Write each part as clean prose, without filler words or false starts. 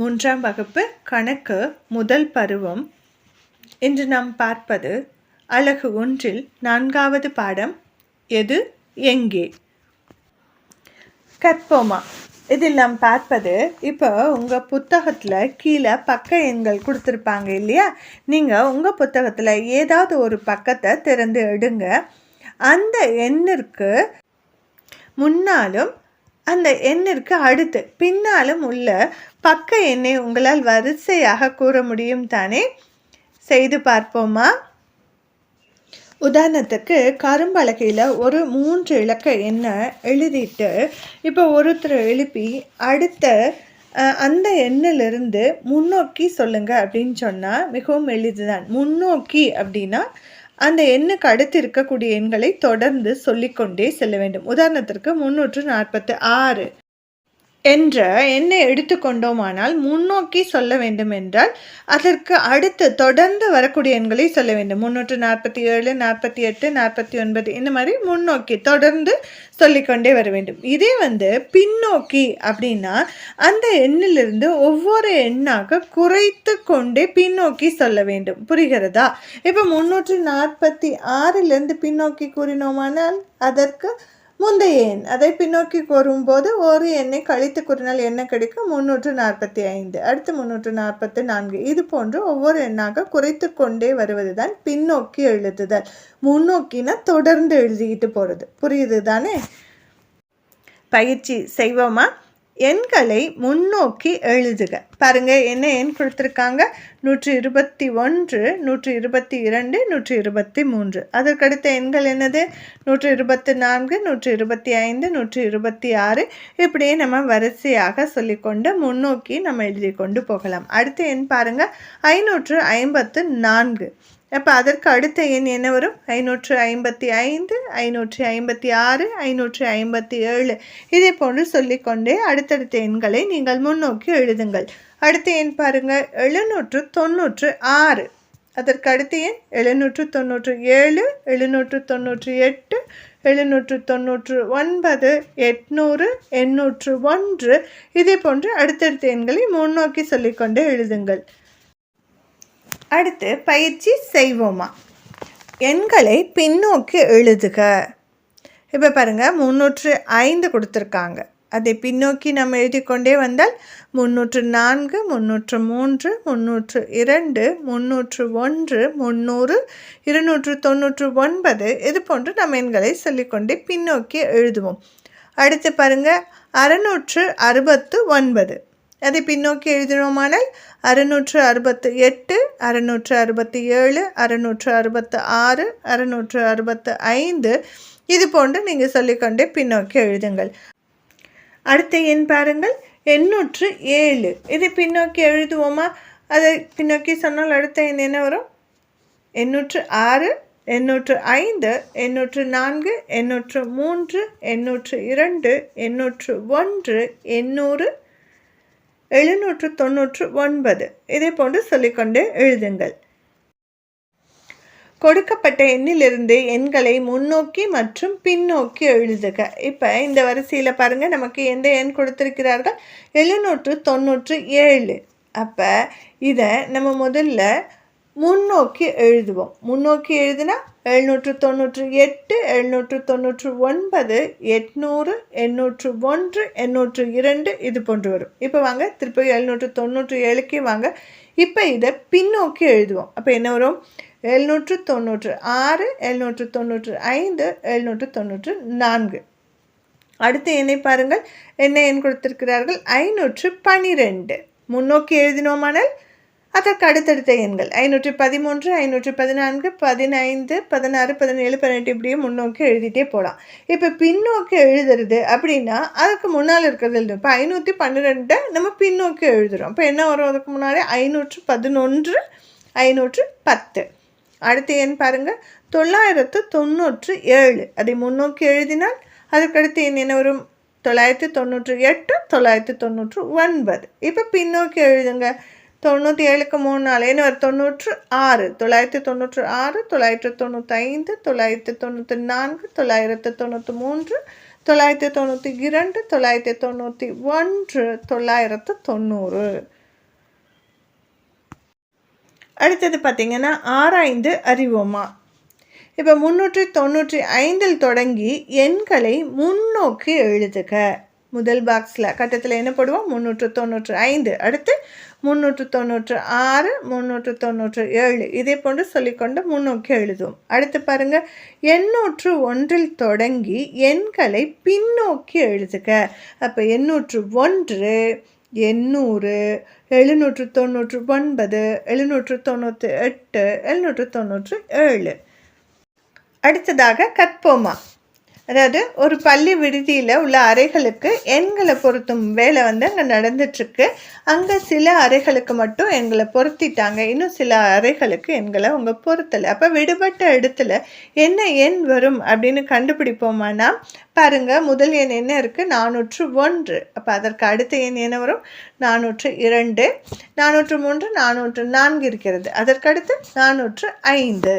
மூன்றாம் வகுப்பு கணக்கு முதல் பருவம். இன்று நாம் பார்ப்பது அலகு 1 4வது பாடம் எது எங்கே. கற்போமா. இதில் நாம் பார்ப்பது, இப்போ உங்கள் புத்தகத்தில் கீழே பக்க எண்கள் கொடுத்துருப்பாங்க இல்லையா. நீங்கள் உங்கள் புத்தகத்தில் ஏதாவது ஒரு பக்கத்தை திறந்து எடுங்க. அந்த எண்ணிற்கு முன்னாலும் அந்த எண்ணிற்கு அடுத்து பின்னாலும் உள்ள பக்க எண்ணை உங்களால் வரிசையாக கூற முடியும் தானே. செய்து பார்ப்போமா. உதாரணத்துக்கு கரும்பலகையில் ஒரு 3 இலக்க எண்ணை எழுதிட்டு இப்போ ஒருத்தர் எழுப்பி அடுத்த அந்த எண்ணிலிருந்து முன்னோக்கி சொல்லுங்கள் அப்படின்னு சொன்னால் மிகவும் எளிதுதான். முன்னோக்கி அப்படின்னா அந்த எண்ணுக்கு அடுத்து இருக்கக்கூடிய எண்களை தொடர்ந்து சொல்லிக்கொண்டே செல்ல வேண்டும். உதாரணத்திற்கு 346 என்ற எண்ணை எடுத்துக்கொண்டோமானால் முன்னோக்கி சொல்ல வேண்டும் என்றால் அதற்கு அடுத்து தொடர்ந்து வரக்கூடிய எண்களை சொல்ல வேண்டும். 347, 48, 49 இந்த மாதிரி முன்னோக்கி தொடர்ந்து சொல்லிக்கொண்டே வர வேண்டும். இதே பின்னோக்கி அப்படின்னா அந்த எண்ணிலிருந்து ஒவ்வொரு எண்ணாக குறைத்து கொண்டே பின்னோக்கி சொல்ல வேண்டும். புரிகிறதா? இப்போ 346 பின்னோக்கி கூறினோமானால் அதற்கு முந்தைய எண் அதை பின்னோக்கி கூறும்போது ஒரு எண்ணை கழித்து கூறினால் என்ன கிடைக்கும்? 345, அடுத்து 344. இது போன்று ஒவ்வொரு எண்ணாக குறைத்து கொண்டே வருவது தான் பின்னோக்கி எழுதுதல். முன்னோக்கினா தொடர்ந்து எழுதிக்கிட்டு போகிறது. புரியுது தானே? பயிற்சி செய்வோமா. எண்களை முன்னோக்கி எழுதுக. பாருங்க, என்ன எண் கொடுத்துருக்காங்க? 121, 122, 123. அதற்கடுத்த எண்கள் என்னது? 124, 125, 126. இப்படியே நம்ம வரிசையாக சொல்லிக்கொண்டு முன்னோக்கி நம்ம எழுதி கொண்டு போகலாம். அடுத்த எண் பாருங்க, 554. அப்போ அதற்கு அடுத்த எண் என்ன வரும்? 555, 556, 557. இதே போன்று சொல்லிக்கொண்டே அடுத்தடுத்த எண்களை நீங்கள் முன்னோக்கி எழுதுங்கள். அடுத்த எண் பாருங்கள், 796. அதற்கு அடுத்த எண் 797, 798, 799, 800, 801. இதே போன்று அடுத்தடுத்த எண்களை முன்னோக்கி சொல்லிக்கொண்டே எழுதுங்கள். அடுத்து பயிற்சி செய்வோமா. எண்களை பின்னோக்கி எழுதுக. இப்போ பாருங்கள், 305 கொடுத்துருக்காங்க. அதை பின்னோக்கி நம்ம எழுதி கொண்டே வந்தால் 304, 303, 302, 301, 300, 299. இது போன்று நம்ம எண்களை சொல்லிக்கொண்டே பின்னோக்கி எழுதுவோம். அடுத்து பாருங்கள், 669. அதை பின்னோக்கி எழுதினோமானால் 668, 667, 666, 665. இது போன்று நீங்கள் சொல்லிக்கொண்டே பின்னோக்கி எழுதுங்கள். அடுத்த எண் பாருங்கள், 807. இதை பின்னோக்கி எழுதுவோமா? அதை பின்னோக்கி சொன்னால் அடுத்த எண் என்ன வரும்? 806, 805, 804, 803, 802, 801, 800, 799. இதே போன்று சொல்லிக்கொண்டு எழுதுங்கள். கொடுக்கப்பட்ட எண்ணிலிருந்து எண்களை முன்னோக்கி மற்றும் பின்னோக்கி எழுதுக. இப்போ இந்த வரிசையில் பாருங்கள், நமக்கு எந்த எண் கொடுத்திருக்கிறார்கள்? 797. அப்போ இதை நம்ம முதல்ல முன்னோக்கி எழுதுவோம். முன்னோக்கி எழுதுனா 798, 799, 800, 801, 802. இது போன்று வரும். இப்போ வாங்க திருப்பி 797க்கே வாங்க. இப்போ இதை பின்னோக்கி எழுதுவோம். அப்போ என்ன வரும்? 796, 795, 794. அடுத்த எண்ணை பாருங்கள், என்ன எண் கொடுத்திருக்கிறார்கள்? 512. முன்னோக்கி எழுதினோமானால் அதற்கு அடுத்தடுத்த எண்கள் 513, 514, 15, 16, 17, 18 இப்படியே முன்னோக்கி எழுதிட்டே போகலாம். இப்போ பின்னோக்கி எழுதுறது அப்படின்னா அதுக்கு முன்னால் இருக்கிறது எழுதும். இப்போ 512 நம்ம பின்னோக்கி எழுதுகிறோம். இப்போ என்ன வரும்? அதுக்கு முன்னாடி 511, 510. அடுத்த எண் பாருங்கள், 997. அதை முன்னோக்கி எழுதினால் அதுக்கடுத்த எண் என்ன வரும்? 998, 999. இப்போ பின்னோக்கி எழுதுங்க. 97க்கு 3 நாள் என்ன வரும்? 96, 996, 995, 994, 993, 992, 991, 990. அடுத்தது பார்த்திங்கன்னா ஆராய்ந்து அறிவோமா. இப்போ 395 தொடங்கி எண்களை முன்னோக்கி எழுதுக. முதல் பாக்ஸில் கட்டத்தில் என்ன போடுவோம்? 395, அடுத்து 396, 397, இதே போன்று சொல்லிக்கொண்டு முன்னோக்கி எழுதுவோம். அடுத்து பாருங்கள், 801 தொடங்கி எண்களை பின்னோக்கி எழுதுக. அப்போ 801, 800, 799, 798, 797. அடுத்ததாக கற்போமா. அதாவது ஒரு பள்ளி விடுதியில் உள்ள அறைகளுக்கு எண்களை பொருத்தும் வேலை அங்கே நடந்துட்டுருக்கு. அங்கே சில அறைகளுக்கு மட்டும் எண்களை பொருத்திட்டாங்க, இன்னும் சில அறைகளுக்கு எண்களை அவங்க பொருத்தலை. அப்போ விடுபட்ட இடத்துல என்ன எண் வரும் அப்படின்னு கண்டுபிடிப்போமானா, பாருங்கள், முதல் எண் என்ன இருக்குது? 401. அப்போ அதற்கு அடுத்த எண் என்ன வரும்? 402, 403, 404 இருக்கிறது. அதற்கடுத்து 405.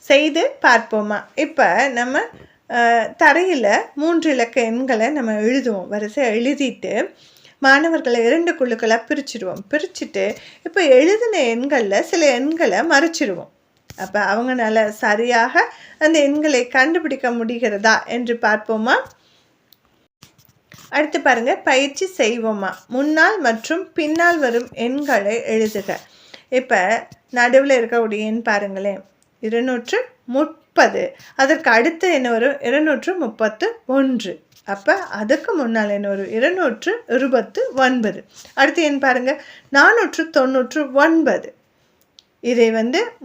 செய்து பார்ப்போமா. இப்போ நம்ம தரையில் 3 இலக்க எண்களை நம்ம எழுதுவோம். வரிசையாக எழுதிட்டு மாணவர்களை 2 குழுக்களாக பிரிச்சுடுவோம். பிரிச்சுட்டு இப்போ எழுதின எண்களில் சில எண்களை மறைச்சிடுவோம். அப்போ அவங்களால சரியாக அந்த எண்களை கண்டுபிடிக்க முடிகிறதா என்று பார்ப்போமா. அடுத்து பாருங்கள், பயிற்சி செய்வோமா. முன்னால் மற்றும் பின்னால் வரும் எண்களை எழுதுக. இப்போ நடுவில் இருக்கக்கூடிய எண் பாருங்களேன், 230. அதற்கு அடுத்து என்ன வரும்? 231. அப்போ அதுக்கு முன்னால் என்ன வரும்? 229. அடுத்து எண் பாருங்கள், 499. இதை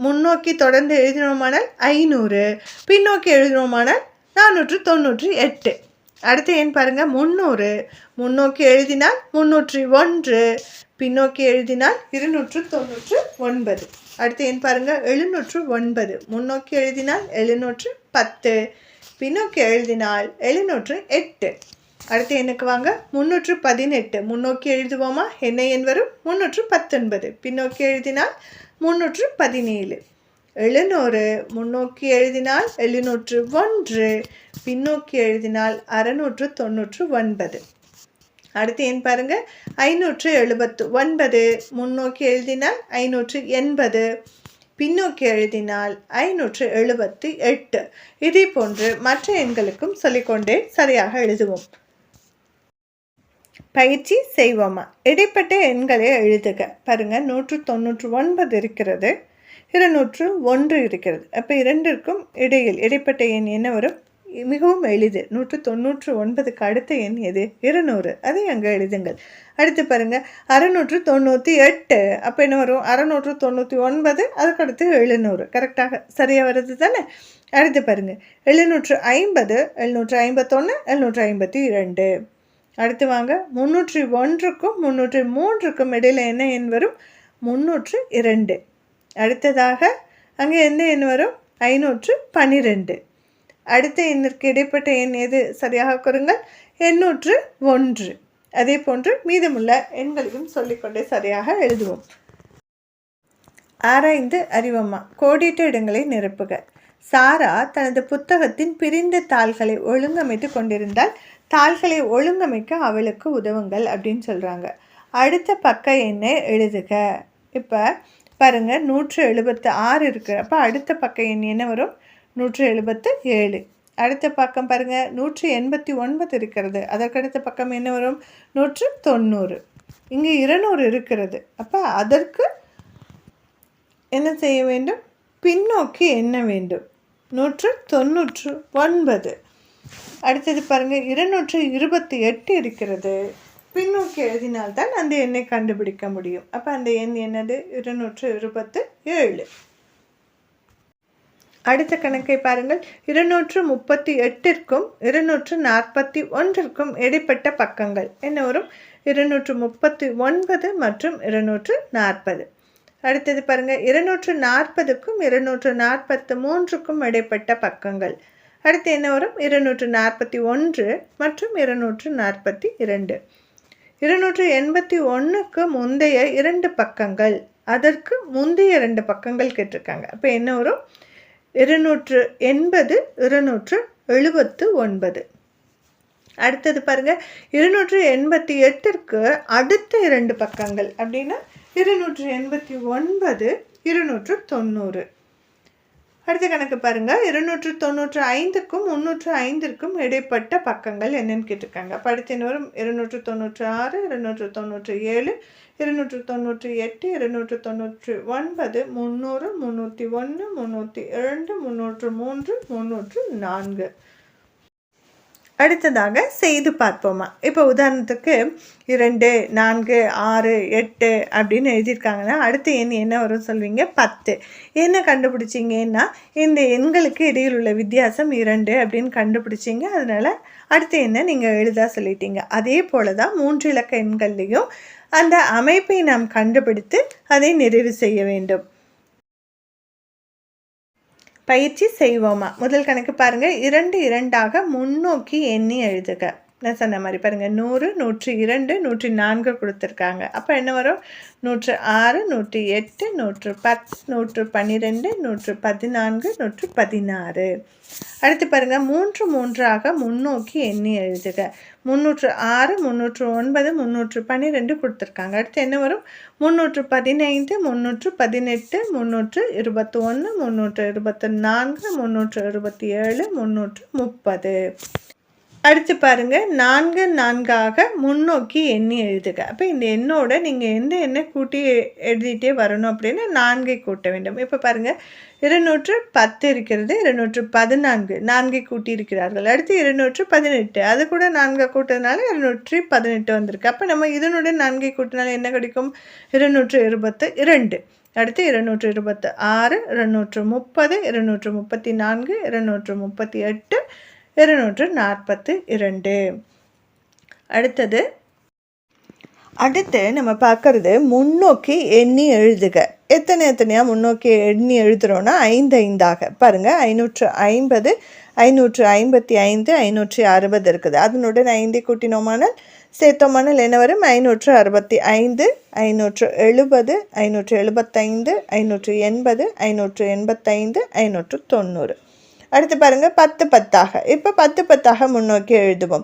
முன்னோக்கி தொடர்ந்து எழுதினோமானால் 500, பின்னோக்கி எழுதினோமானால் 498. அடுத்து எண் பாருங்கள், 300. முன்னோக்கி எழுதினால் 301, பின்னோக்கி எழுதினால் 299. அடுத்து எண் பாருங்கள், 709. முன்னோக்கி எழுதினால் 710, பின்னோக்கி எழுதினால் 708. அடுத்து எண்ணுக்கு வாங்க, 318. முன்னோக்கி எழுதுவோமா? என்ன எண் வரும்? 319. பின்னோக்கி எழுதினால் 317. 700. முன்னோக்கி எழுதினால் 701, பின்னோக்கி எழுதினால் 699. அடுத்து எண் பாருங்கள், 579. முன்னோக்கி எழுதினால் 580, பின்னோக்கி எழுதினால் 578. இதே போன்று மற்ற எண்களுக்கும் சொல்லிக்கொண்டே சரியாக எழுதுவோம். பயிற்சி செய்வோமா. இடைப்பட்ட எண்களை எழுதுக. பாருங்கள், 199 இருக்கிறது, 201 இருக்கிறது. அப்போ இரண்டிற்கும் இடைப்பட்ட எண் என்ன வரும்? மிகவும் எளிது. 199க்கு அடுத்த எண் எது? 200. அதை அங்கே எழுதுங்கள். அடுத்து பாருங்கள், 698. அப்போ என்ன வரும்? 699, அதுக்கடுத்து 700. கரெக்டாக சரியாக வருது தானே? அடுத்து பாருங்கள், 750, 751, 752. அடுத்து வாங்க, 301க்கும் 303க்கும் இடையில் என்ன எண் வரும்? 302. அடுத்ததாக அங்கே எந்த எண் வரும்? 512. அடுத்த எண்ணிற்கு இடைப்பட்ட எண் எது? சரியாக கூறுங்கள். 801. அதே போன்று மீதமுள்ள எண்களையும் சொல்லிக்கொண்டே சரியாக எழுதுவோம். ஆராய்ந்து அறிவோமா. கோடிட்ட இடங்களை நிரப்புக. சாரா தனது புத்தகத்தின் பிரிந்த தாள்களை ஒழுங்கமைத்து கொண்டிருந்தால் தாள்களை ஒழுங்கமைக்க அவளுக்கு உதவுங்கள் அப்படின்னு சொல்கிறாங்க. அடுத்த பக்க எண்ணை எழுதுக. இப்போ பாருங்கள், 176 இருக்குது. அப்போ அடுத்த பக்க எண் என்ன வரும்? 177. அடுத்த பக்கம் பாருங்கள், 189 இருக்கிறது. அதற்கடுத்த பக்கம் என்ன வரும்? 190. இங்கே 200 இருக்கிறது. அப்போ அதற்கு என்ன செய்ய வேண்டும்? பின்னோக்கி எண்ண வேண்டும். 199. அடுத்தது பாருங்கள், 228 இருக்கிறது. பின்னோக்கி எழுதினால்தான் அந்த எண்ணை கண்டுபிடிக்க முடியும். அப்போ அந்த எண் என்னது? 227. அடுத்த கணக்கை பாருங்கள். 238ற்கும் 241ற்கும் இடைப்பட்ட பக்கங்கள் என்ன வரும்? 239 மற்றும் 240. அடுத்தது பாருங்கள், 240க்கும் 243க்கும் இடைப்பட்ட பக்கங்கள். அடுத்து என்ன வரும்? 241 மற்றும் 242. 281க்கு முந்தைய 2 பக்கங்கள், அதற்கு முந்தைய 2 பக்கங்கள் கேட்டிருக்காங்க. அப்போ என்ன வரும்? 280, 279. அடுத்தது பாருங்கள், 288ற்கு அடுத்த 2 பக்கங்கள் அப்படின்னா 289 290. அடுத்த கணக்கு பாருங்கள். 295க்கும் 305க்கும் இடைப்பட்ட பக்கங்கள் என்னன்னு கேட்டிருக்காங்க. அப்போ அடுத்து என்ன வரும்? 296 297 298 299 300 301 302 303 304. அடுத்ததாக செய்து பார்ப்போமா. இப்போ உதாரணத்துக்கு 2 4 6 8 அப்படின்னு எழுதியிருக்காங்கன்னா அடுத்த எண் என்ன வரும் சொல்வீங்க? 10. என்ன கண்டுபிடிச்சிங்கன்னா இந்த எண்களுக்கு இடையில் உள்ள வித்தியாசம் 2 அப்படின்னு கண்டுபிடிச்சிங்க. அதனால் அடுத்த எண்ணை நீங்கள் எழுத சொல்லிட்டீங்க. அதே போல் தான் 3 இலக்க எண்கள்லேயும் அந்த அமைப்பை நாம் கண்டுபிடித்து அதை நிறைவு செய்ய வேண்டும். பயிற்சி செய்வோமா. முதல் கணக்கு பாருங்கள். 2 2ஆக முன்னோக்கி எண்ணி எழுதுக. நான் சொன்ன மாதிரி பாருங்கள். 100 102 104 கொடுத்துருக்காங்க. அப்போ என்ன வரும்? 106 108 110 112 114 116. அடுத்து பாருங்கள். 3 3ஆக முன்னோக்கி எண்ணி எழுதுக. 306 309 312 கொடுத்துருக்காங்க. அடுத்து என்ன வரும்? 315 318 321 324 327 330. அடுத்து பாருங்கள். 4 4ஆக முன்னோக்கி எண்ணி எழுதுக. அப்போ இந்த எண்ணோட நீங்கள் எந்த எண்ணை கூட்டி எழுதிட்டே வரணும் அப்படின்னா 4ஐ கூட்ட வேண்டும். இப்போ பாருங்கள். 210 இருக்கிறது. 214 4ஐ கூட்டி இருக்கிறார்கள். அடுத்து 218 அது கூட 4 கூட்டதுனால 218 வந்திருக்கு. அப்போ நம்ம இதனுடன் 4ஐ கூட்டினால என்ன கிடைக்கும்? 222. அடுத்து 226 230 234 238 242. அடுத்து நம்ம பார்க்குறது முன்னோக்கி எண்ணி எழுதுக. எத்தனையாக முன்னோக்கி எண்ணி எழுதுகிறோன்னா 5 5ஆக பாருங்கள். 550 555 560 இருக்குது. அதனுடன் 5 கூட்டினோமானால் சேர்த்தோமானால் என்ன வரும்? 565 570 575 580 585 590. அடுத்து பாருங்கள். 10 10ஆக. இப்போ 10 10ஆக முன்னோக்கி எழுதுவோம்.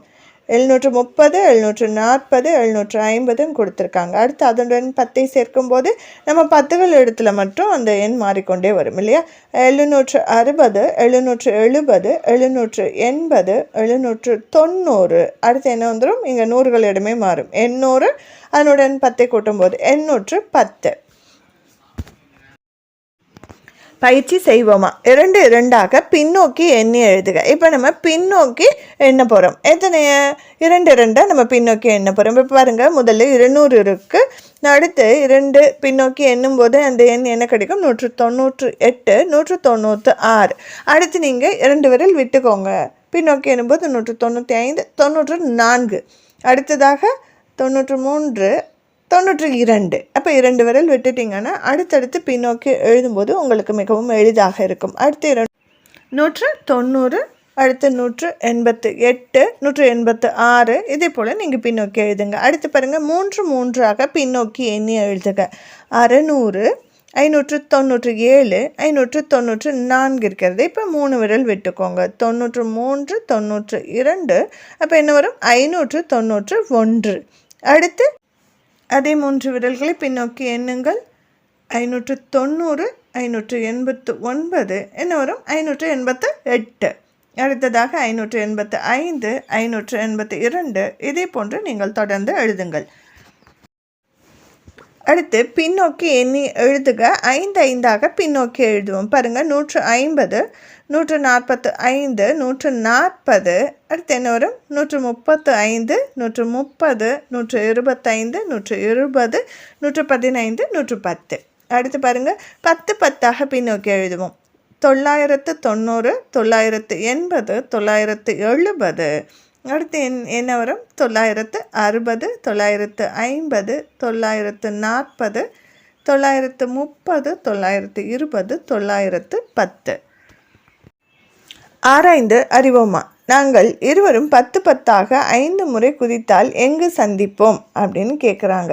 730 740 750 கொடுத்துருக்காங்க. அடுத்து அதனுடன் 10ஐ சேர்க்கும்போது நம்ம 10கள் இடத்துல மட்டும் அந்த எண் மாறிக்கொண்டே வரும் இல்லையா? 760 770 780 790. அடுத்து என்ன வந்துடும்? இங்கே 100கள் இடமே மாறும். 800 அதனுடன் 10ஐ கூட்டும்போது 810. பயிற்சி செய்வோமா. 2 2ஆக பின்னோக்கி எண்ணி எழுதுக. இப்போ நம்ம பின்னோக்கி எண்ண போகிறோம். எத்தனைய? 2 2 நம்ம பின்னோக்கி எண்ண போகிறோம். இப்போ பாருங்கள். முதல்ல 200 இருக்குது. அடுத்து 2 பின்னோக்கி எண்ணும்போது அந்த எண் என்ன கிடைக்கும்? 198 196. அடுத்து நீங்கள் 2 விரல் விட்டுக்கோங்க. பின்னோக்கி எண்ணும்போது 195 94. அடுத்ததாக 93 92. அப்போ 2 விரல் விட்டுட்டிங்கன்னா அடுத்தடுத்து பின்னோக்கி எழுதும்போது உங்களுக்கு மிகவும் எளிதாக இருக்கும். அடுத்து 190. அடுத்து 188 186. இதே போல் நீங்கள் பின்னோக்கி எழுதுங்க. அடுத்து பாருங்கள். 3 3ஆக பின்னோக்கி எண்ணி எழுதுக. 600 597 594 இருக்கிறது. இப்போ 3 விரல் விட்டுக்கோங்க. 93 92. அப்போ என்ன வரும்? 591. அடுத்து அதே 3 விரல்களை பின்னோக்கி எண்ணுங்கள். 590 589 என்ன வரும்? 588. அடுத்ததாக 585 582. இதே போன்று நீங்கள் தொடர்ந்து எழுதுங்கள். அடுத்து பின்னோக்கி எண்ணி எழுதுக. 5 5ஆக பின்னோக்கி எழுதுவோம். பாருங்கள். 150 145 140. அடுத்து என்ன வரும்? 135 130 125 120 115 110. அடுத்து பாருங்கள். 10 10ஆக பின்னோக்கி எழுதுவோம். 990 980 970. அடுத்து என்ன வரும்? 960 950 940 930 920 910. ஆராய்ந்து அறிவோமா. நாங்கள் இருவரும் 10 10ஆக 5 முறை குதித்தால் எங்கு சந்திப்போம் அப்படின்னு கேட்குறாங்க.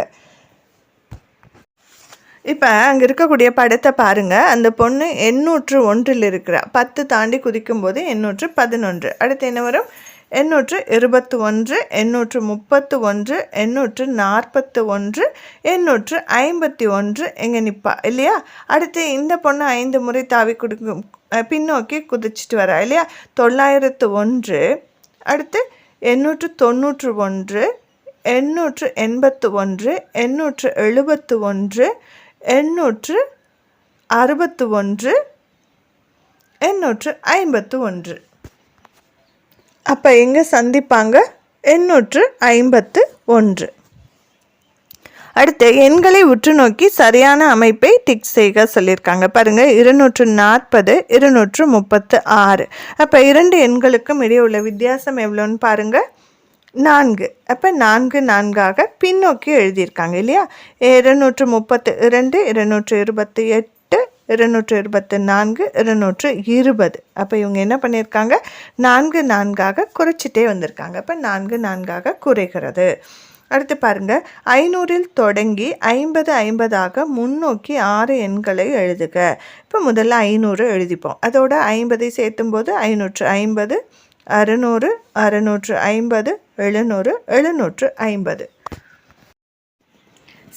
இப்போ அங்கே இருக்கக்கூடிய படத்தை பாருங்கள். அந்த பொண்ணு 801 இருக்கிறா. 10 தாண்டி குதிக்கும்போது 811. அடுத்து என்ன வரும்? 821 831 841 851 எங்கே நிற்பா இல்லையா? அடுத்து இந்த பொண்ணு 5 முறை தாவி கொடுக்கும் பின்னோக்கி குதிச்சுட்டு வரா இல்லையா? 901, அடுத்து 891 881 871 861 851. அப்போ எங்கே சந்திப்பாங்க? 851. அடுத்து எண்களை உற்று நோக்கி சரியான அமைப்பை டிக் செய்க சொல்லியிருக்காங்க. பாருங்கள், 240 236. அப்போ 2 எண்களுக்கும் இடையே உள்ள வித்தியாசம் எவ்வளோன்னு பாருங்கள், 4. அப்போ 4 4ஆக பின்னோக்கி எழுதியிருக்காங்க இல்லையா? 232 228 224 220. அப்போ இவங்க என்ன பண்ணியிருக்காங்க? 4 4ஆக குறைச்சிட்டே வந்திருக்காங்க. அப்போ 4 4ஆக குறைகிறது. அடுத்து பாருங்கள், 500 தொடங்கி 50 50ஆக முன்னோக்கி 6 எண்களை எழுதுக. இப்போ முதல்ல 500 எழுதிப்போம். அதோட 50 சேர்த்தும் போது 550 600 650 700 750.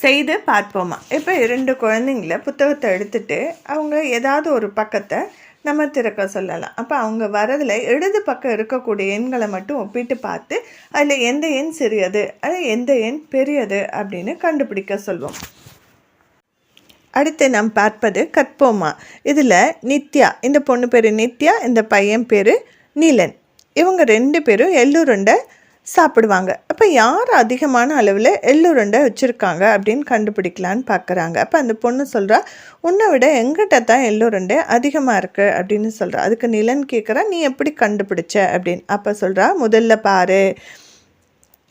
செய்து பார்ப்போமா? இப்போ 2 குழந்தைங்கள புத்தகத்தை எடுத்துகிட்டு அவங்க ஏதாவது ஒரு பக்கத்தை நம்ம திறக்க சொல்லலாம். அப்போ அவங்க வரதில் இடது பக்கம் இருக்கக்கூடிய எண்களை மட்டும் ஒப்பிட்டு பார்த்து அதில் எந்த எண் சிறியது அது எந்த எண் பெரியது அப்படின்னு கண்டுபிடிக்க சொல்வோம். அடுத்து நாம் பார்ப்பது கற்போமா. இதில் நித்யா, இந்த பொண்ணு பேர் நித்யா, இந்த பையன் பேர் நீலன். இவங்க 2 பேரும் எள்ளுருண்டை சாப்பிடுவாங்க. அப்போ யார் அதிகமான அளவில் எள்ளுருண்டை வச்சுருக்காங்க அப்படின்னு கண்டுபிடிக்கலான்னு பார்க்குறாங்க. அப்போ அந்த பொண்ணு சொல்கிறா, உன்னை விட எங்கிட்ட தான் எள்ளுருண்டை அதிகமாக இருக்குது அப்படின்னு சொல்கிறா. அதுக்கு நிலன் கேட்குறா, நீ எப்படி கண்டுபிடிச்ச அப்படின்னு. அப்போ சொல்கிறா, முதல்ல பாரு,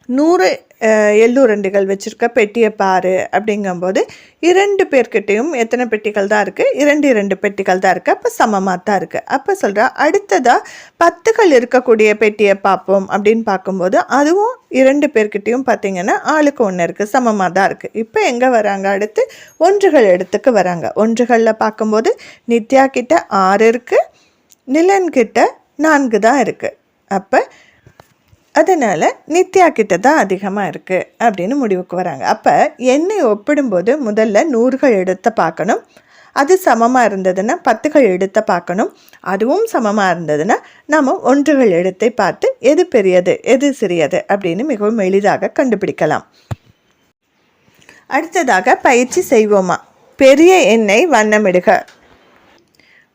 100 எள்ளுருண்டைகள் வச்சுருக்க பெட்டியை பாரு அப்படிங்கும்போது 2 பேர்கிட்டையும் எத்தனை பெட்டிகள் தான் இருக்குது? 2 பெட்டிகள் தான் இருக்குது. அப்போ சமமாக தான் இருக்குது. அப்போ சொல்கிறா, அடுத்ததாக 10கள் இருக்கக்கூடிய பெட்டியை பார்ப்போம் அப்படின்னு பார்க்கும்போது அதுவும் 2 பேர்கிட்டையும் பார்த்திங்கன்னா ஆளுக்கு 1 இருக்குது, சமமாக தான் இருக்குது. இப்போ எங்கே வராங்க? அடுத்து 1கள் இடத்துக்கு வராங்க. 1களில் பார்க்கும்போது நித்யா கிட்ட 6 இருக்குது, நிலன்கிட்ட 4 தான் இருக்குது. அப்போ அதனால் நித்யா கிட்ட தான் அதிகமாக இருக்குது அப்படின்னு முடிவுக்கு வராங்க. அப்போ எண்ணெய் ஒப்பிடும்போது முதல்ல 100கள் எடுத்து பார்க்கணும். அது சமமாக இருந்ததுன்னா 10கள் எடுத்து பார்க்கணும். அதுவும் சமமாக இருந்ததுன்னா நம்ம 1கள் எடுத்தை பார்த்து எது பெரியது எது சிறியது அப்படின்னு மிகவும் எளிதாக கண்டுபிடிக்கலாம். அடுத்ததாக பயிற்சி செய்வோமா. பெரிய எண்ணெய் வண்ணமிடுக.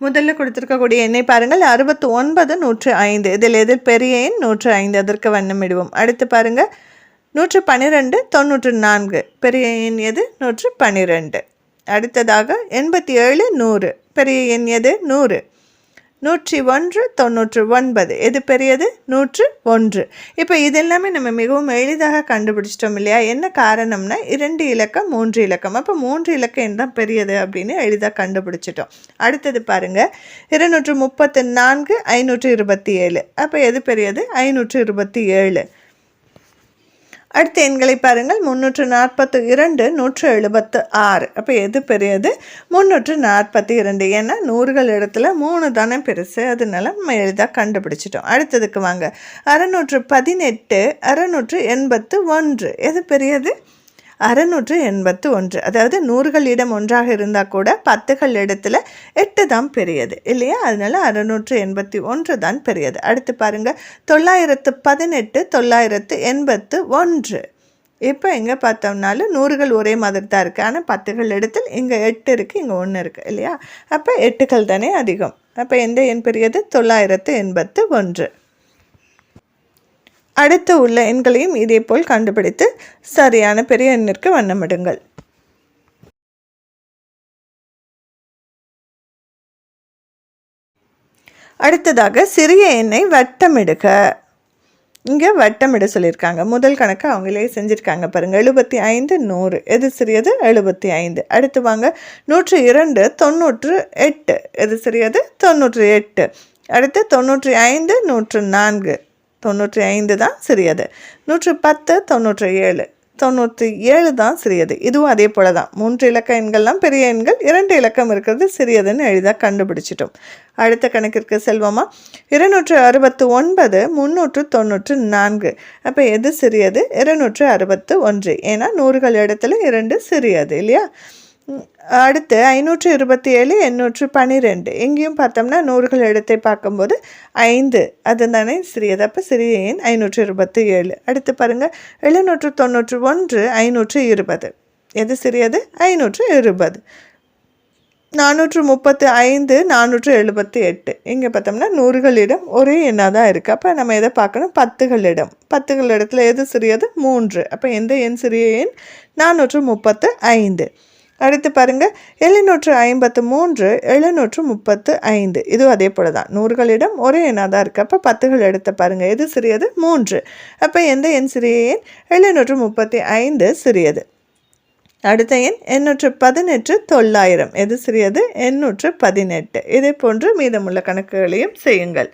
முதல்ல கொடுத்துருக்கக்கூடிய எண்ணெய் பாருங்கள், 69 105. இதில் பெரிய எண் 105, அதற்கு வண்ணமிடுவோம். அடுத்து பாருங்கள், 112 94. பெரிய எண் எது? 112. அடுத்ததாக 87 100. பெரிய எண் எது? 100. 101 99. எது பெரியது? 101. இப்போ இதெல்லாமே நம்ம மிகவும் எளிதாக கண்டுபிடிச்சிட்டோம் இல்லையா? என்ன காரணம்னா 2 இலக்கம் 3 இலக்கம். அப்போ 3 இலக்கம் எண் தான் பெரியது அப்படின்னு எளிதாக கண்டுபிடிச்சிட்டோம். அடுத்தது பாருங்கள், 234 527. அப்போ எது பெரியது? 527. அடுத்த எண்களை பாருங்கள், 342 176. அப்போ எது பெரியது? 342. ஏன்னா 100கள் இடத்துல 3 தானே பெருசு, அதனால நம்ம எளிதாக கண்டுபிடிச்சிட்டோம். அடுத்ததுக்கு வாங்க, 618 681. எது பெரியது? 681. அதாவது 100கள் இடம் ஒன்றாக இருந்தால் கூட 10கள் இடத்துல 8 தான் பெரியது இல்லையா? அதனால 681 தான் பெரியது. அடுத்து பாருங்கள், 918 981. இப்போ எங்கே பார்த்தோம்னாலும் 100கள் ஒரே மாதிரி தான் இருக்குது. ஆனால் 10கள் இடத்தில் இங்கே 8 இருக்குது, இங்கே 1 இருக்குது இல்லையா? அப்போ 8கள் தானே அதிகம். அப்போ எந்த எண் பெரியது? 981. அடுத்து உள்ள எண்களையும் இதே போல் கண்டுபிடித்து சரியான பெரிய எண்ணிற்கு வண்ணமிடுங்கள். அடுத்ததாக சிறிய எண்ணை வட்டமிடுக. இங்கே வட்டமிட சொல்லியிருக்காங்க. முதல் கணக்கு அவங்களே செஞ்சுருக்காங்க பாருங்கள், 75 100. எது சிறியது? 75. அடுத்து வாங்க, 102 98. எது சிறியது? 98. அடுத்து 95 104. 95 தான் சிறியது. 110 97. 97 தான் சிறியது. இதுவும் அதே போல தான். 3 இலக்க எண்கள்லாம் பெரிய எண்கள், 2 இலக்கம் இருக்கிறது சிறியதுன்னு எளிதாக கண்டுபிடிச்சிட்டோம். அடுத்த கணக்கிற்கு செல்வோமா? 269 394. அப்போ எது சிறியது? 261. ஏன்னா 100கள் இடத்துல 2 சிறியது இல்லையா? அடுத்து 527 812. எங்கேயும் பார்த்தோம்னா 100கள் இடத்தை பார்க்கும்போது 5 அது தானே சிறியது. அப்போ சிறிய எண் 527. அடுத்து பாருங்கள் 791 520. எது சிறியது? 520. 435 478. இங்கே பார்த்தோம்னா 100களிடம் ஒரே எண்ணாக தான் இருக்குது. அப்போ நம்ம எதை பார்க்கணும்? 10களிடம். 10கள் இடத்துல எது சிறியது? 3. அப்போ எந்த எண் சிறிய எண்? 435. அடுத்து பாருங்கள் 753 735. இதுவும் அதே போல தான். 100களிடம் ஒரே எண்ணாக தான் இருக்குது. அப்போ 10கள் இடத்தை பாருங்கள். எது சிறியது? 3. அப்போ எந்த எண் சிறிய எண்? 735 சிறியது. அடுத்த எண் 818 900. எது சிறியது? 818. இதே போன்று மீதமுள்ள கணக்குகளையும் செய்யுங்கள்.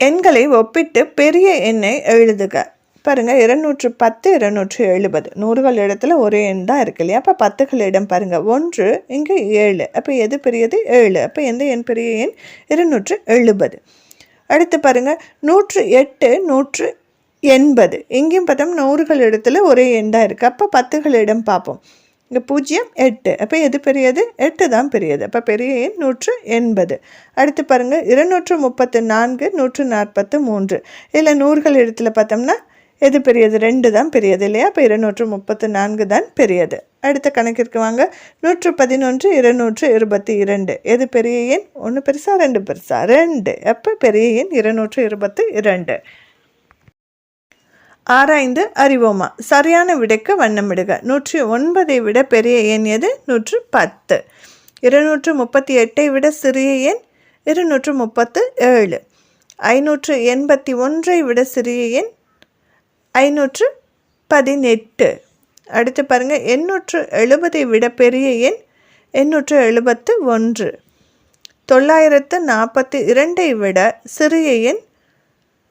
எண்களை ஒப்பிட்டு பெரிய எண்ணை எழுதுக. பாருங்கள் 210 270. 100கள் இடத்துல ஒரே எண் தான் இருக்கு இல்லையா? அப்போ 10கள் இடம் பாருங்கள். 1 இங்கே 7. அப்போ எது பெரியது? 7. அப்போ எந்த எண் பெரிய எண்? 270. அடுத்து பாருங்கள் 108 180. எங்கேயும் பார்த்தோம் 100கள் இடத்துல ஒரே எண் தான் இருக்குது. அப்போ 10கள் இடம் பார்ப்போம். இங்கே 0 8. அப்போ எது பெரியது? 8 தான் பெரியது. அப்போ பெரிய எண் 180. அடுத்து பாருங்கள் 234 143. இதில் 100கள் இடத்துல பார்த்தோம்னா எது பெரியது? 2 தான் பெரியது இல்லையா? அப்போ 234 தான் பெரியது. அடுத்த கணக்கிற்கு வாங்க. 111 222. எது பெரிய எண்? 1 பெருசா 2 பெருசா? 2. அப்போ பெரிய எண் 222. ஆராய்ந்து அறிவோமா? சரியான விடைக்கு வண்ணமிடுக. 109 விட பெரிய எண் எது? 110. 238 விட சிறிய எண் 237. 581 விட சிறிய எண் 518. அடுத்து பாருங்கள் 870 விட பெரிய எண் 871. 942 விட சிறிய எண்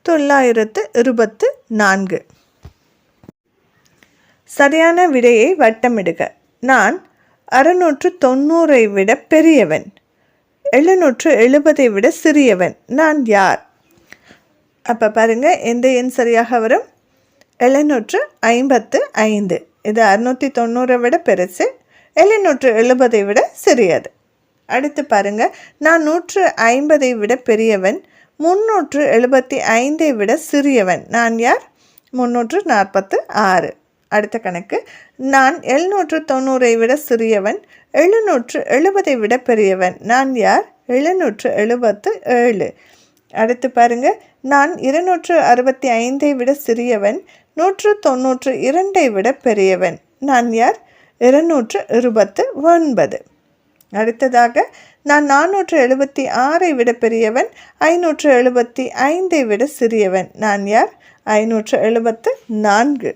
924. சரியான விடையை வட்டமிடுக. நான் 690 விட பெரியவன், 770 விட சிறியவன். நான் யார்? அப்போ பாருங்கள் எந்த எண் சரியாக வரும்? 755. இது 690 விட பெருசு, 770 விட சிறியது. அடுத்து பாருங்கள் நான் 150 விட பெரியவன், 375 விட சிறியவன். நான் யார்? 346. அடுத்த கணக்கு நான் 790 விட சிறியவன், 770 விட பெரியவன். நான் யார்? 777. அடுத்து பாருங்கள் நான் 265 விட சிறியவன், 192 விட பெரியவன். நான் யார்? 229. அடுத்ததாக நான் 476 விட பெரியவன், 575 விட சிறியவன். நான் யார்? 574.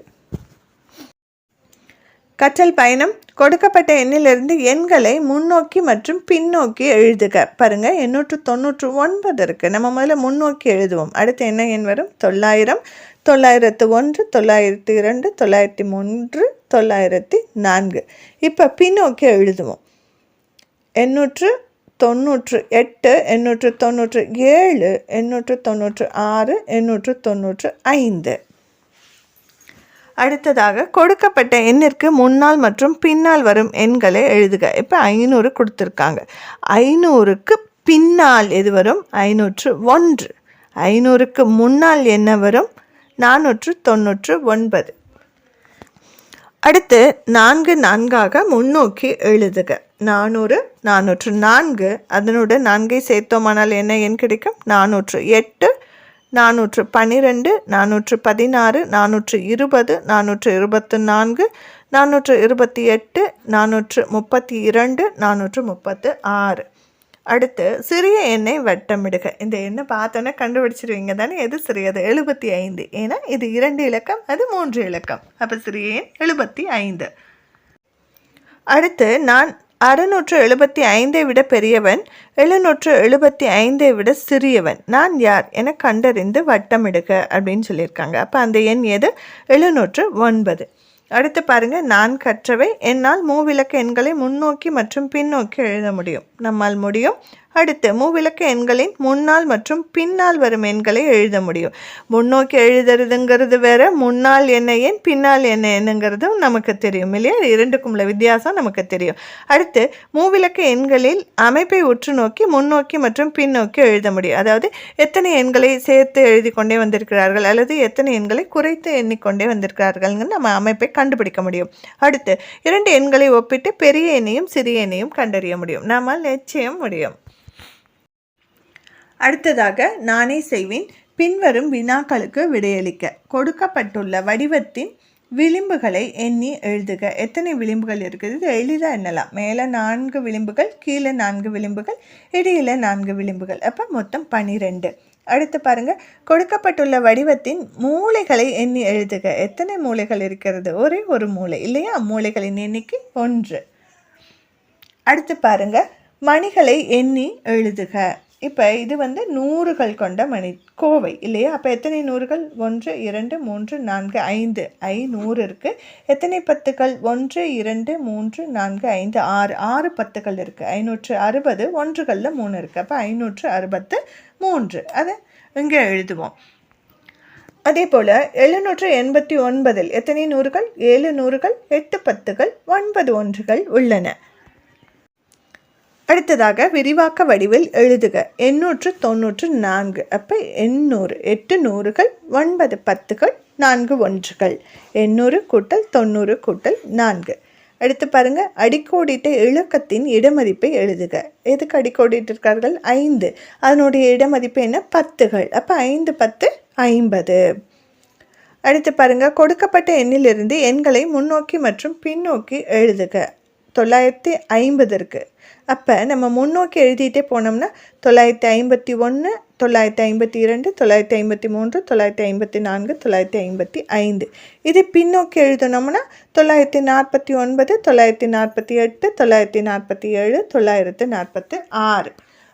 கற்றல் பயணம். கொடுக்கப்பட்ட எண்ணிலிருந்து எண்களை முன்னோக்கி மற்றும் பின்னோக்கி எழுதுக. பாருங்கள் 899 இருக்குது. நம்ம முதல்ல முன்னோக்கி எழுதுவோம். அடுத்து என்ன எண் வரும்? 900, 901, 902, 903, 904. இப்போ பின்னோக்கி எழுதுவோம். 898, 897, 896, 895. அடுத்ததாக கொடுக்கப்பட்ட எண்ணிற்கு முன்னால் மற்றும் பின்னால் வரும் எண்களை எழுதுக. இப்போ 500 கொடுத்துருக்காங்க. 500க்கு பின்னால் எது வரும்? 501. 500க்கு முன்னால் என்ன வரும்? 499. அடுத்து 4 4ஆக முன்னோக்கி எழுதுக. 400, 404. அதனோட 4ஐ சேர்த்தோமானால் என்ன எண் கிடைக்கும்? 408, 412, 416, 420, 424, 428, 432, 436. அடுத்து சிறிய எண்ணை வட்டமிடுக. இந்த எண்ணை பார்த்தோன்னே கண்டுபிடிச்சிருவீங்க தானே? எது சிறியது? 75. ஏன்னா இது 2 இலக்கம், அது 3 இலக்கம். அப்போ சிறிய எண் 75. அடுத்து நான் 675 விட பெரியவன், 775 விட சிறியவன், நான் யார் என கண்டறிந்து வட்டமிடுக அப்படின்னு சொல்லியிருக்காங்க. அப்போ அந்த எண் எது? 709. அடுத்து பாருங்க, நான் கற்றவை. என்னால் மூவிலக்க எண்களை முன்னோக்கி மற்றும் பின்னோக்கி எழுத முடியும். நம்மால் முடியும். அடுத்து மூவிலக்க எண்களின் முன்னால் மற்றும் பின்னால் வரும் எண்களை எழுத முடியும். முன்னோக்கி எழுதுறதுங்கிறது வேற, முன்னால் என்ன எண் பின்னால் என்ன எண்ணுங்கிறதும் நமக்கு தெரியும் இல்லையா? இரண்டுக்கும் உள்ள வித்தியாசம் நமக்கு தெரியும். அடுத்து மூவிலக்க எண்களில் அமைப்பை உற்று நோக்கி முன்னோக்கி மற்றும் பின்னோக்கி எழுத முடியும். அதாவது எத்தனை எண்களை சேர்த்து எழுதி கொண்டே வந்திருக்கிறார்கள் அல்லது எத்தனை எண்களை குறைத்து எண்ணிக்கொண்டே வந்திருக்கிறார்கள்னு நம்ம அமைப்பை கண்டுபிடிக்க முடியும். அடுத்து 2 எண்களை ஒப்பிட்டு பெரிய எண்ணையும் சிறிய எண்ணையும் கண்டறிய முடியும். நம்மால் நிச்சயம் முடியும். அடுத்ததாக நானே செய்வேன். பின்வரும் வினாக்களுக்கு விடையளிக்க. கொடுக்கப்பட்டுள்ள வடிவத்தின் விளிம்புகளை எண்ணி எழுதுக. எத்தனை விளிம்புகள் இருக்குது? இது எளிதாக எண்ணலாம். மேலே 4 விளிம்புகள், கீழே 4 விளிம்புகள், இடையில் 4 விளிம்புகள். அப்போ மொத்தம் 12. அடுத்து பாருங்கள், கொடுக்கப்பட்டுள்ள வடிவத்தின் மூலைகளை எண்ணி எழுதுக. எத்தனை மூலைகள் இருக்கிறது? ஒரே ஒரு மூலை இல்லையா? மூலைகளின் எண்ணிக்கை 1. அடுத்து பாருங்கள், மணிகளை எண்ணி எழுதுக. இப்போ இது வந்து 100கள் கொண்ட மணி கோவை இல்லையா? அப்போ எத்தனை 100கள்? 1 2 3 4 5 500 இருக்குது. எத்தனை 10கள்? 1 2 3 4 5 6 6 10கள் இருக்குது. 560. 1களில் 3 இருக்குது. அப்போ 563. அதை இங்கே எழுதுவோம். அதே போல் 789 எத்தனை 100கள்? 7 100கள், 8 10கள், 9 1கள் உள்ளன. அடுத்ததாக விரிவாக்க வடிவில் எழுதுக. 894. அப்போ 800 8 100கள், 9 10கள், 4 1கள். 800 கூட்டல் 90 கூட்டல் 4. அடுத்து பாருங்கள், அடிக்கோடிட்ட இலக்கத்தின் இடமதிப்பை எழுதுக. எதுக்கு அடிக்கோடிட்டிருக்கார்கள்? 5. அதனுடைய இடமதிப்பு என்ன? 10கள். அப்போ 5 10 50. அடுத்து பாருங்கள், கொடுக்கப்பட்ட எண்ணிலிருந்து எண்களை முன்னோக்கி மற்றும் பின்னோக்கி எழுதுக. 950 இருக்குது. அப்போ நம்ம முன்னோக்கி எழுதிட்டே போனோம்னா 951, 952, 953, 954, 955. இது பின்னோக்கி எழுதணும்னா 949, 948, 947, 946.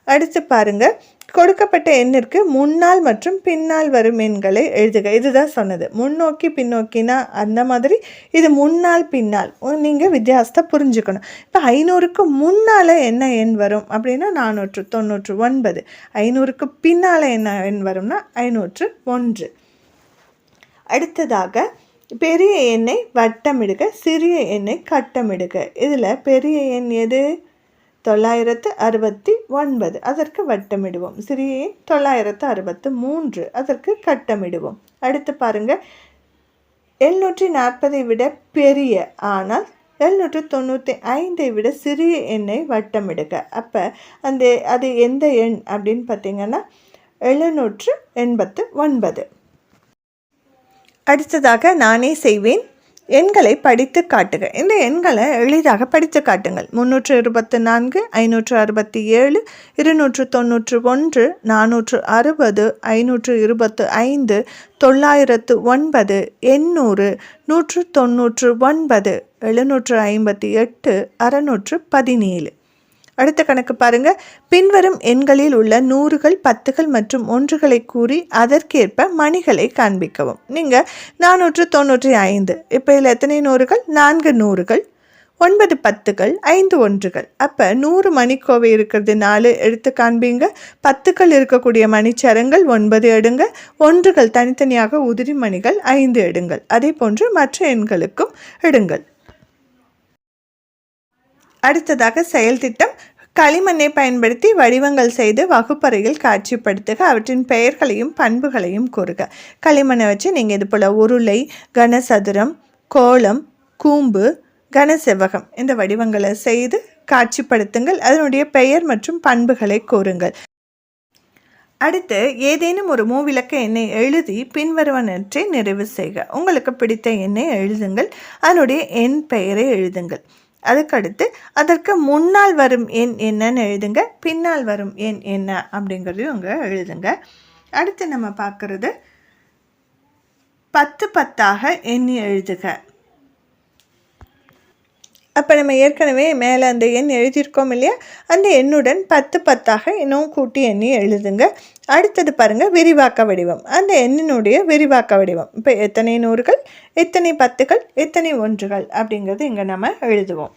அடுத்து பாருங்கள், கொடுக்கப்பட்ட எண்ணிற்கு முன்னால் மற்றும் பின்னால் வரும் எண்களை எழுதுக. இதுதான் சொன்னது. முன்னோக்கி பின்னோக்கினா அந்த மாதிரி, இது முன்னால் பின்னால். நீங்கள் வித்தியாசத்தை புரிஞ்சுக்கணும். இப்போ 500க்கு முன்னால் என்ன எண் வரும் அப்படின்னா 499. 500க்கு பின்னால் என்ன எண் வரும்னா 501. அடுத்ததாக பெரிய எண்ணை வட்டமிடுக, சிறிய எண்ணை கட்டமிடுக. இதில் பெரிய எண் எது? 969. அதற்கு வட்டமிடுவோம். சிறிய எண் 963. அதற்கு கட்டமிடுவோம். அடுத்து பாருங்கள், 740 விட பெரிய ஆனால் 795 விட சிறிய எண்ணை வட்டமிடுக. அப்போ அது எந்த எண் அப்படின்னு பார்த்தீங்கன்னா 789. அடுத்ததாக நானே செய்வேன். எண்களை படித்து காட்டுக. இந்த எண்களை எளிதாக படித்து காட்டுங்கள். 324, 567, 291, 460, 525, 909, 800, 199, 758, 617. அடுத்த கணக்கு பாருங்கள். பின்வரும் எண்களில் உள்ள 100கள் 10கள் மற்றும் 1களை கூறி அதற்கேற்ப மணிகளை காண்பிக்கவும். நீங்கள் 495. இப்போ இதில் எத்தனை 100கள்? 4 100கள், 9 10கள், 5 1கள். அப்போ 100 மணிக்கோவை இருக்கிறது 4 எடுத்து காண்பீங்க. 10கள் இருக்கக்கூடிய மணிச்சரங்கள் 9 எடுங்க. 1கள் தனித்தனியாக உதிரி மணிகள் 5 எடுங்கள். அதே போன்று மற்ற எண்களுக்கும் எடுங்கள். அடுத்ததாக செயல் திட்டம். களிமண்ணை பயன்படுத்தி வடிவங்கள் செய்து வகுப்பறையில் காட்சிப்படுத்துக. அவற்றின் பெயர்களையும் பண்புகளையும் கூறுக. களிமண்ணை வச்சு நீங்கள் இது போல் உருளை, கனசதுரம், கோலம், கூம்பு, கனசெவ்வகம் இந்த வடிவங்களை செய்து காட்சிப்படுத்துங்கள். அதனுடைய பெயர் மற்றும் பண்புகளை கூறுங்கள். அடுத்து ஏதேனும் ஒரு மூவிலக்க எண்ணை எழுதி பின்வருவனவற்றை நிறைவு செய்க. உங்களுக்கு பிடித்த எண்ணை எழுதுங்கள். அதனுடைய எண் பெயரை எழுதுங்கள். அதுக்கடுத்து அதற்கு முன்னால் வரும் எண் என்னன்னு எழுதுங்க. பின்னால் வரும் எண் என்ன அப்படிங்கிறதையும் அங்கே எழுதுங்க. அடுத்து நம்ம பார்க்குறது 10 10ஆக எண்ணி எழுதுக. அப்போ நம்ம ஏற்கனவே மேலே அந்த எண் எழுதியிருக்கோம் இல்லையா, அந்த எண்ணுடன் 10 10ஆக இன்னும் கூட்டி எண்ணி எழுதுங்க. அடுத்தது பாருங்கள், விரிவாக்க வடிவம். அந்த எண்ணினுடைய விரிவாக்க வடிவம். இப்போ எத்தனை நூறுகள், எத்தனை 10கள், எத்தனை 1கள் அப்படிங்கிறது இங்கே நம்ம எழுதுவோம்.